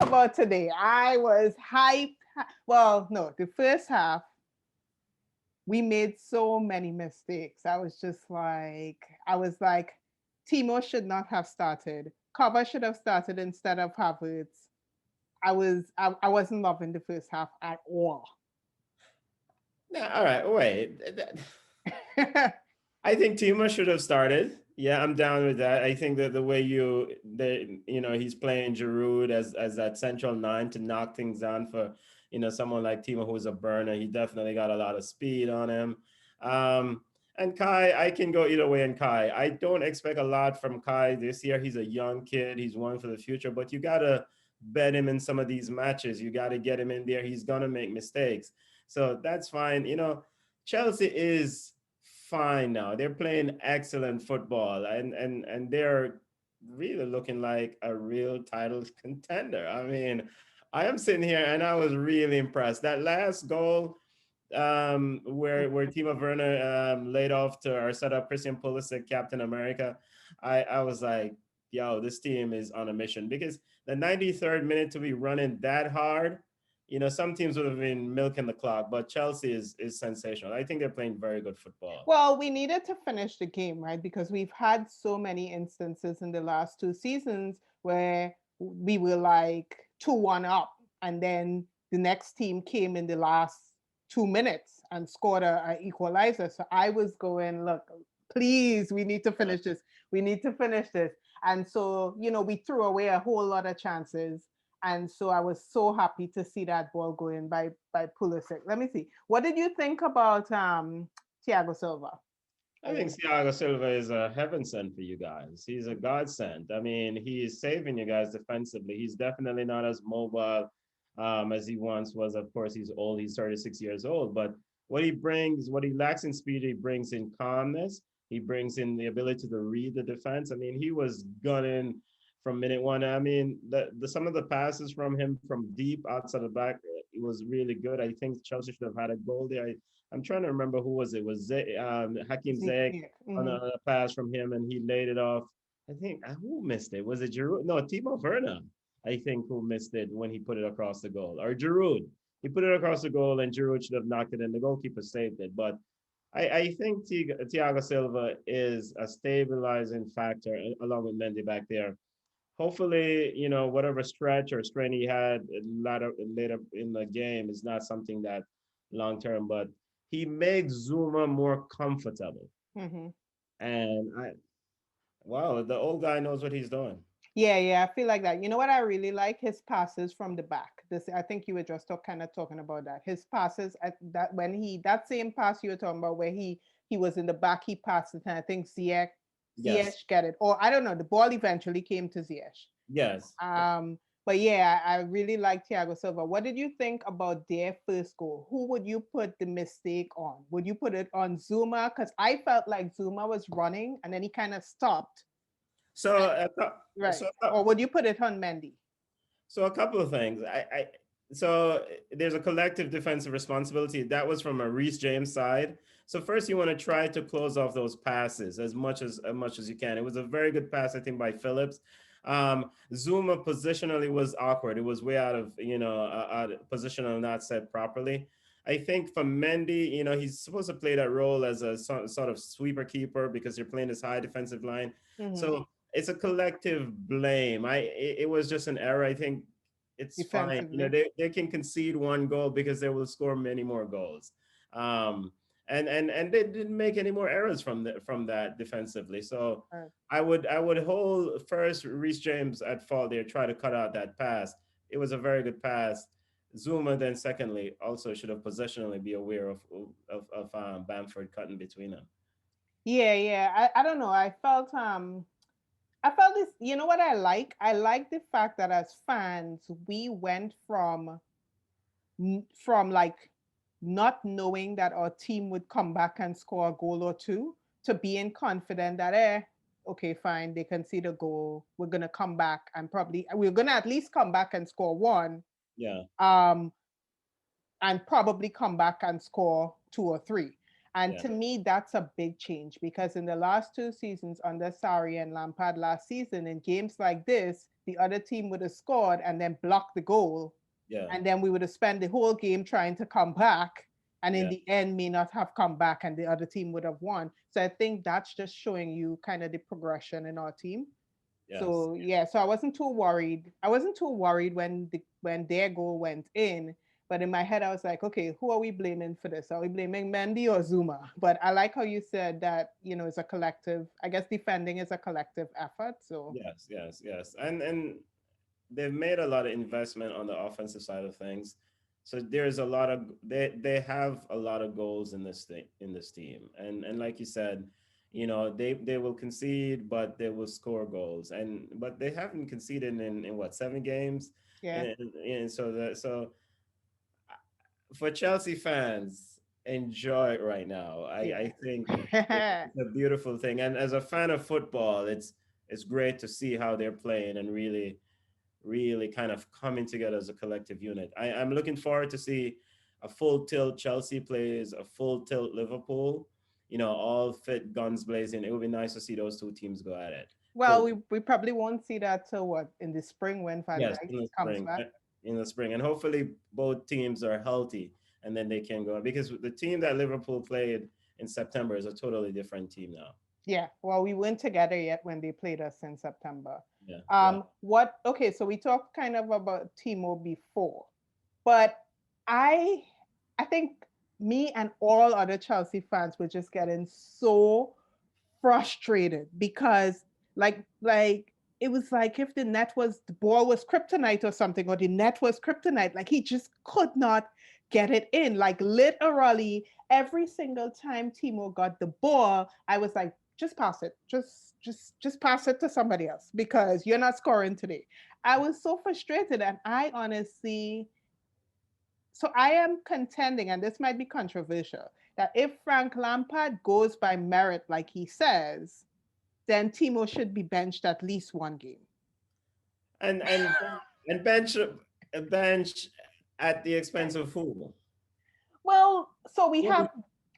About today, I was hyped. Well, no, the first half, we made so many mistakes. I was like, Timo should not have started. Cover should have started instead of Havertz. I wasn't loving the first half at all. Yeah, all right, wait. I think Timo should have started. Yeah, I'm down with that. I think that the way he's playing Giroud as that central nine to knock things down for, someone like Timo who's a burner. He definitely got a lot of speed on him. Um, and Kai, I can go either way in Kai. I don't expect a lot from Kai this year. He's a young kid. He's one for the future, but you gotta bet him in some of these matches. You gotta get him in there. He's gonna make mistakes. So that's fine. Chelsea is fine now. They're playing excellent football and they're really looking like a real title contender. I mean, I am sitting here and I was really impressed. That last goal where Timo Werner laid off to or set up Christian Pulisic, Captain America, I was like, yo, this team is on a mission because the 93rd minute to be running that hard, some teams would have been milking the clock, but Chelsea is sensational. I think they're playing very good football. Well, we needed to finish the game, right? Because we've had so many instances in the last two seasons where we were like 2-1 up, and then the next team came in the last 2 minutes and scored a equalizer. So I was going, look, please, we need to finish this. We need to finish this. And so, we threw away a whole lot of chances. And so I was so happy to see that ball going by Pulisic. Let me see. What did you think about Thiago Silva? I think Thiago Silva is a heaven sent for you guys. He's a godsend. I mean, he's saving you guys defensively. He's definitely not as mobile as he once was. Of course, he's old. He's 36 years old. But what he lacks in speed, he brings in calmness. He brings in the ability to read the defense. I mean, he was gunning from minute one. I mean, the some of the passes from him from deep outside the back, it was really good. I think Chelsea should have had a goal there. I'm trying to remember who was it. Was Hakim Ziyech on Mm-hmm. a pass from him, and he laid it off. I think who missed it? Was it Giroud? No, Timo Werner. I think who missed it when he put it across the goal, or Giroud. He put it across the goal, and Giroud should have knocked it in. The goalkeeper saved it, but I think Thiago Silva is a stabilizing factor along with Mendy back there. Hopefully, whatever stretch or strain he had later in the game is not something that long term, but he makes Zuma more comfortable. Mm-hmm. And wow, the old guy knows what he's doing. Yeah, I feel like that. You know what I really like? His passes from the back. This I think you were just kind of talking about that. His passes at that when he that same pass you were talking about where he was in the back, he passed it, and I think Yes, Ziyech get it. Or I don't know, the ball eventually came to Ziyech. yes. But yeah, I really like Thiago Silva. What did you think about their first goal? Who would you put the mistake on? Would you put it on Zuma? Because I felt like Zuma was running and then he kind of stopped. So, Right. so, Or would you put it on Mendy? so a couple of things. So there's a collective defensive responsibility that was from a Reece James side. So first, you want to try to close off those passes as much as you can. It was a very good pass, I think, by Phillips. Zuma positionally was awkward. It was way out of out of positional, not set properly. I think for Mendy, he's supposed to play that role as a sort of sweeper keeper because you're playing this high defensive line. Mm-hmm. So it's a collective blame. It was just an error. I think it's fine. Defensively. They can concede one goal because they will score many more goals. Um, and they didn't make any more errors from that defensively. So Right. I would hold first Reece James at fault there, try to cut out that pass. It was a very good pass. Zuma then secondly also should have positionally be aware of Bamford cutting between them. Yeah. I don't know. I felt this, you know what I like? I like the fact that as fans, we went from like not knowing that our team would come back and score a goal or two to being confident that okay, fine, they can see the goal. We're gonna come back and probably we're gonna at least come back and score one. Yeah. Um, and probably come back and score two or three. And Yeah. to me, that's a big change because in the last two seasons under Sarri and Lampard last season, in games like this, the other team would have scored and then blocked the goal. Yeah. And then we would have spent the whole game trying to come back. And in Yeah. the end, may not have come back and the other team would have won. So I think that's just showing you kind of the progression in our team. Yes. So yeah, so I wasn't too worried. I wasn't too worried when their goal went in, but in my head I was like, okay, who are we blaming for this? Are we blaming Mendy or Zuma? But I like how you said that, it's a collective. I guess defending is a collective effort. So Yes. Yes. Yes. And they've made a lot of investment on the offensive side of things. So there's a lot of they have a lot of goals in this thing in this team. And like you said, they will concede, but they will score goals. And but they haven't conceded in what, 7 games? yeah, And so for Chelsea fans, enjoy it right now. I think yeah. it's a beautiful thing. And as a fan of football, it's great to see how they're playing and really kind of coming together as a collective unit. I'm looking forward to see a full tilt Chelsea plays, a full tilt Liverpool, all fit, guns blazing. It would be nice to see those two teams go at it. Well, Full, we probably won't see that till what in the spring when Van yes, Dijk comes back. in the spring, and hopefully both teams are healthy, and then they can go because the team that Liverpool played in September is a totally different team now. Yeah, well, we weren't together yet when they played us in September. Yeah, yeah, Okay, so we talked kind of about Timo before, but I I think me and all other Chelsea fans were just getting so frustrated because like it was like if the ball was kryptonite or something, or the net was kryptonite, like he just could not get it in. Like literally every single time Timo got the ball, I was like, just pass it. Just pass it to somebody else because you're not scoring today. I was so frustrated, and I honestly, so I am contending, and this might be controversial, that if Frank Lampard goes by merit, like he says, then Timo should be benched at least one game. and bench at the expense of who? Well, so Who do-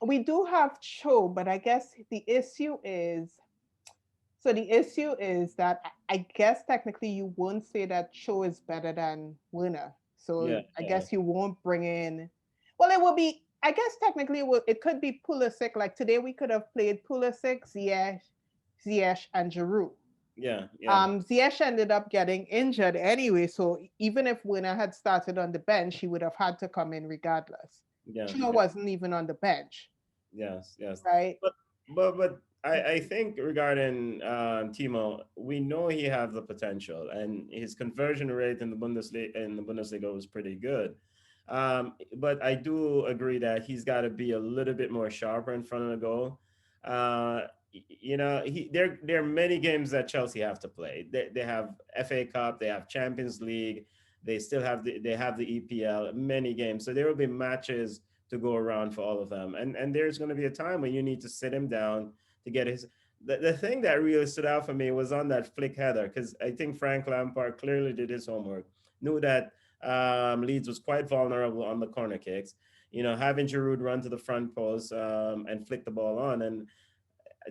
we do have Cho, but I guess the issue is that I guess technically you won't say that Cho is better than Werner. So Yeah, I yeah, guess you won't bring in. Well, it will be. I guess technically it could be Pulisic. Like today we could have played Pulisic, Ziyech, and Giroud. yeah, yeah, Ziyech ended up getting injured anyway, so even if Werner had started on the bench, he would have had to come in regardless. yeah, Cho yeah. wasn't even on the bench, Yes, yes. right? But but I think regarding Timo, we know he have the potential, and his conversion rate in the Bundesliga was pretty good. But I do agree that he's got to be a little bit more sharper in front of the goal. There are many games that Chelsea have to play. They have FA Cup, they have Champions League, they have the EPL, many games. So there will be matches to go around for all of them. And there's going to be a time when you need to sit him down to get his. The thing that really stood out for me was on that flick header, because I think Frank Lampard clearly did his homework, knew that Leeds was quite vulnerable on the corner kicks. Having Giroud run to the front post and flick the ball on. And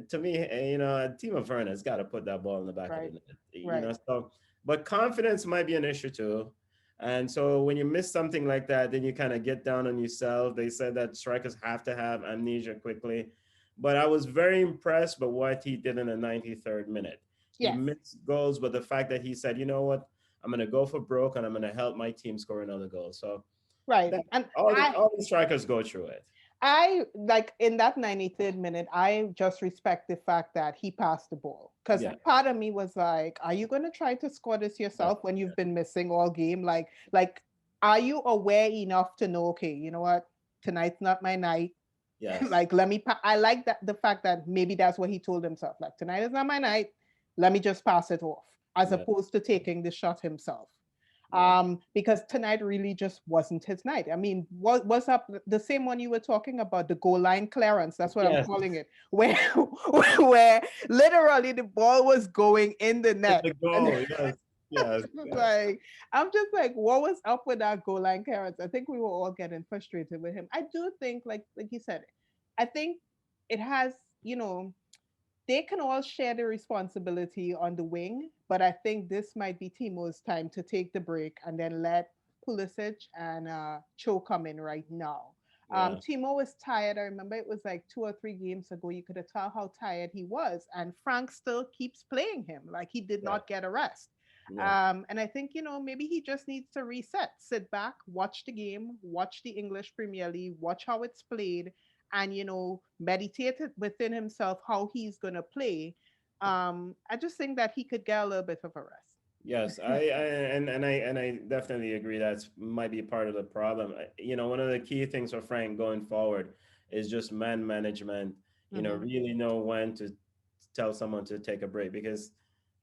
to me, Timo Werner's got to put that ball in the back of the Right, net. right. So, but confidence might be an issue too. And so when you miss something like that, then you kind of get down on yourself. They said that strikers have to have amnesia quickly. But I was very impressed by what he did in the 93rd minute. He Yes, missed goals, but the fact that he said, you know what, I'm going to go for broke and I'm going to help my team score another goal. So right. that And all the strikers go through it. I like in that 93rd minute, I just respect the fact that he passed the ball. Because Yeah. part of me was like, are you going to try to score this Yeah. yourself when you've been missing all game? Like, are you aware enough to know, okay, you know what? Tonight's not my night. Yes. Like, I like that the fact that maybe that's what he told himself. Like, tonight is not my night. Let me just pass it off, as Yeah. opposed to taking the shot himself. Yeah. Because tonight really just wasn't his night. I mean, what was up the same one you were talking about, the goal line clearance? That's what I'm Yes. calling it, where where literally the ball was going in the It's net, a and goal. Yes. Yes. Yes. like I'm just like, what was up with that goal line clearance? I think we were all getting frustrated with him. I do think, like you said, I think it has, you know, they can all share the responsibility on the wing, but I think this might be Timo's time to take the break and then let Pulisic and Cho come in right now. Yeah, Timo was tired. I remember it was like 2 or 3 games ago. You could have tell how tired he was, and Frank still keeps playing him like he did yeah, not get a rest. yeah. And I think, maybe he just needs to reset, sit back, watch the game, watch the English Premier League, watch how it's played, and meditate within himself how he's going to play. I just think that he could get a little bit of a Yes, rest. I definitely agree that's might be part of the problem. One of the key things for Frank going forward is just man management. Hmm. Really know when to tell someone to take a break because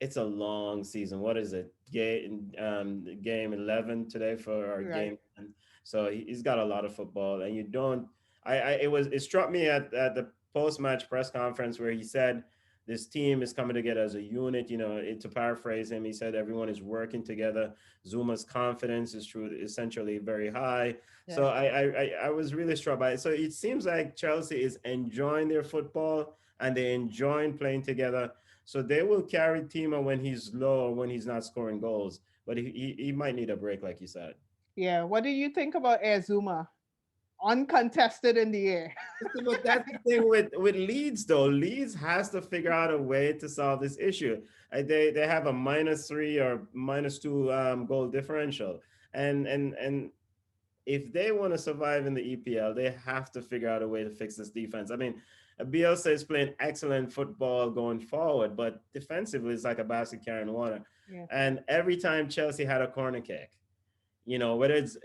it's a long season. What is it? Game 11 today for our Right. game, and so he's got a lot of football, and you don't. It struck me at the post match press conference where he said this team is coming together as a unit. To paraphrase him, he said everyone is working together. Zuma's confidence is true, essentially very high. So Yes. I was really struck by it. So it seems like Chelsea is enjoying their football and they enjoying playing together. So they will carry Timo when he's low or when he's not scoring goals. But he might need a break, like you said. Yeah. What do you think about Air Zuma? Uncontested in the air. But that's the thing with Leeds, though. Leeds has to figure out a way to solve this issue. They have a -3 or -2 goal differential, and if they want to survive in the EPL, they have to figure out a way to fix this defense. I mean, Bielsa is playing excellent football going forward, but defensively, it's like a basket carrying water. Yeah. And every time Chelsea had a corner kick, whether it's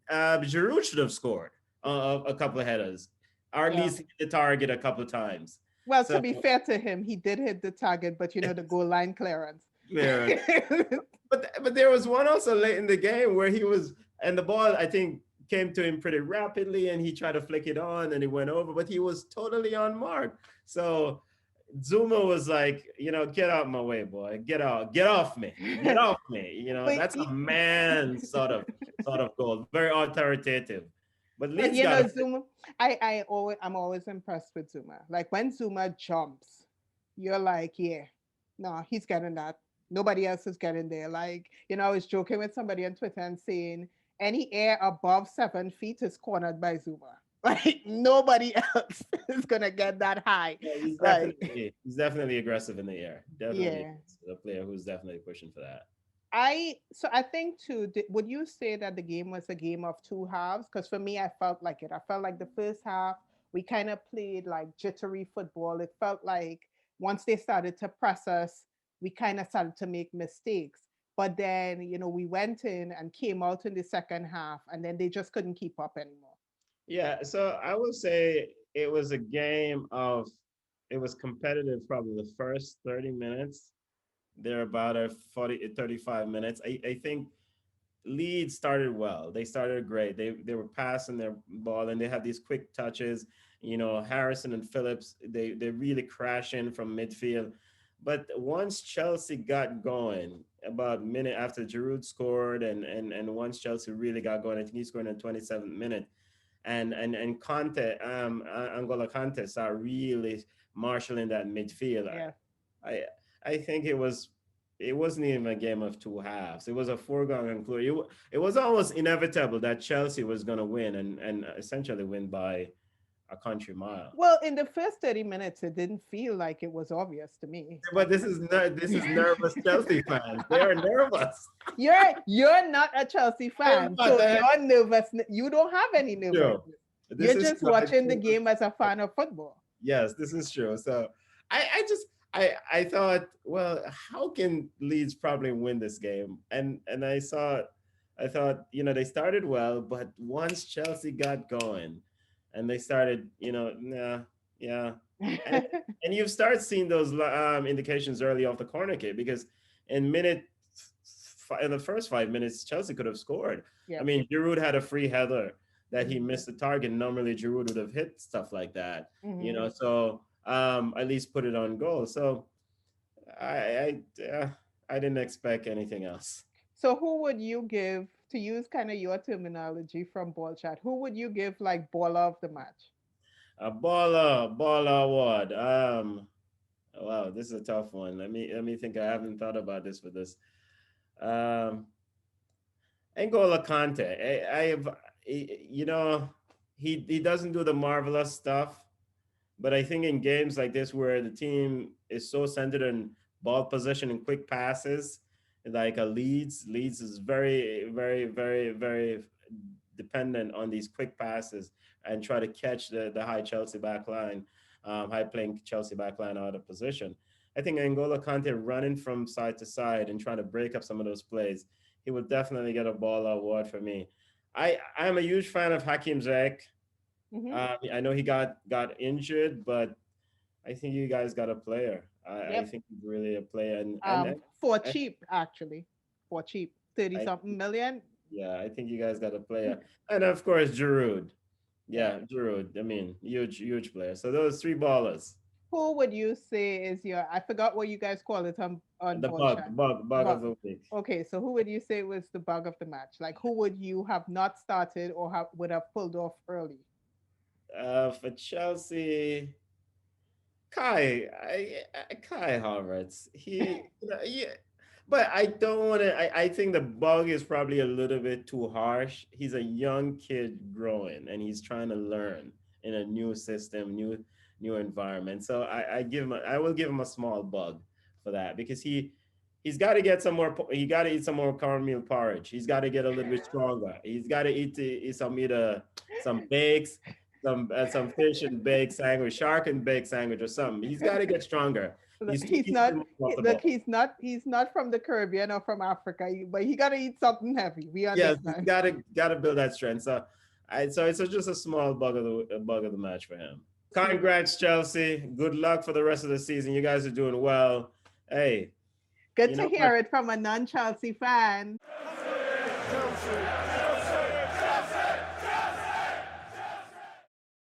Giroud should have scored a couple of headers, or at Yeah. least hit the target a couple of times. Well, to So be fair to him, he did hit the target, but the goal line clearance. clear. But there was one also late in the game where he was, and the ball I think came to him pretty rapidly, and he tried to flick it on, and it went over, but he was totally unmarked. So Zuma was like, get out my way, boy, get off me, get off me. but That's a man sort of goal, very authoritative. But But Leeds got to. Zuma, I'm always impressed with Zuma. Like when Zuma jumps, you're like, yeah, no, he's getting that. Nobody else is getting there. Like, I was joking with somebody on Twitter and saying any air above 7 feet is cornered by Zuma. Like nobody else is gonna get that high. Yeah, he's Like, definitely aggressive in the air. Definitely yeah. a player who's definitely pushing for that. I think too. Would you say that the game was a game of two halves? Because for me, I felt like it. I felt like the first half we kind of played like jittery football. It felt like once they started to press us, we kind of started to make mistakes. But then we went in and came out in the second half, and then they just couldn't keep up anymore. Yeah, so I would say it was a game of it was competitive probably the first 30 minutes. They're about a 35 minutes. I think Leeds started well. They started great. They were passing their ball and they had these quick touches. Harrison and Phillips, they really crash in from midfield. But once Chelsea got going, about a minute after Giroud scored, and once Chelsea really got going, I think he scored in the 27th minute, and Conte, Angola Conte started really marshaling that midfield. Yeah. I I think it wasn't even a game of two halves. It was a foregone conclusion. It was almost inevitable that Chelsea was going to win and essentially win by a country mile. Well, in the first 30 minutes, it didn't feel like it was obvious to me. But this is nervous Chelsea fans. They are nervous. You're not a Chelsea I'm fan, not so that your nervousness, you don't have any true. nervousness. This You're is just true. watching the game as a fan of football. Yes, this is true. So I just I thought, well, how can Leeds probably win this game? And I thought, they started well, but once Chelsea got going and they started, nah, yeah. And and you start seeing those indications early off the corner kick because in in the first 5 minutes, Chelsea could have scored. I Yep. mean, Giroud had a free header that he Mhm. missed the target. Normally, Giroud would have hit stuff like that, Mhm. so at least put it on goal. So I didn't expect anything else. So who would you give, to use kind of your terminology from ball chat, who would you give like baller of the match? A baller award. Wow, this is a tough one. Let me think. I haven't thought about this for this. Um, N'Golo Kante. You know, he doesn't do the marvelous stuff, but I think in games like this where the team is so centered on ball possession and quick passes, like a Leeds is very dependent on these quick passes and try to catch the high Chelsea back line, high playing Chelsea back line out of position. I think N'Golo Kante running from side to side and trying to break up some of those plays, he would definitely get a ball award for me. I'm a huge fan of Hakim Ziyech. Hmm. I know he got injured, but I think you guys got a player. I Yep. think he's really a player, For and cheap, actually, for cheap, 30 I something million. yeah, I think you guys got a player, and of course Giroud. Yeah. Yeah, Giroud. I mean, huge player. So those three ballers, Who would you say is your? I forgot what you guys call it on the voice chat. bug of Bug. the week. Okay, so who would you say was the bug of the match? Like, who would you have not started or would have pulled off early? For Chelsea, Kai Havertz. Yeah, but I don't want to. I think the bug is probably a little bit too harsh. He's a young kid growing, and he's trying to learn in a new system, new environment. So I will give him a small bug for that because he's got to get some more. He got to eat some more cornmeal porridge. He's got to get a little bit stronger. He's got to eat some bakes, some fish and bake sandwich, shark and bake sandwich or something. He's got to get stronger. Look, He's too he's easy to not. move off the Look, ball. he's not from the Caribbean or from Africa, but he got to eat something heavy. We Yes, he's understand. got to build that strength. So it's just a small bug of the match for him. Sweet. Congrats, Chelsea. Good luck for the rest of the season. You guys are doing well. Hey, Good you to know what? hear it from a non-Chelsea fan. Chelsea.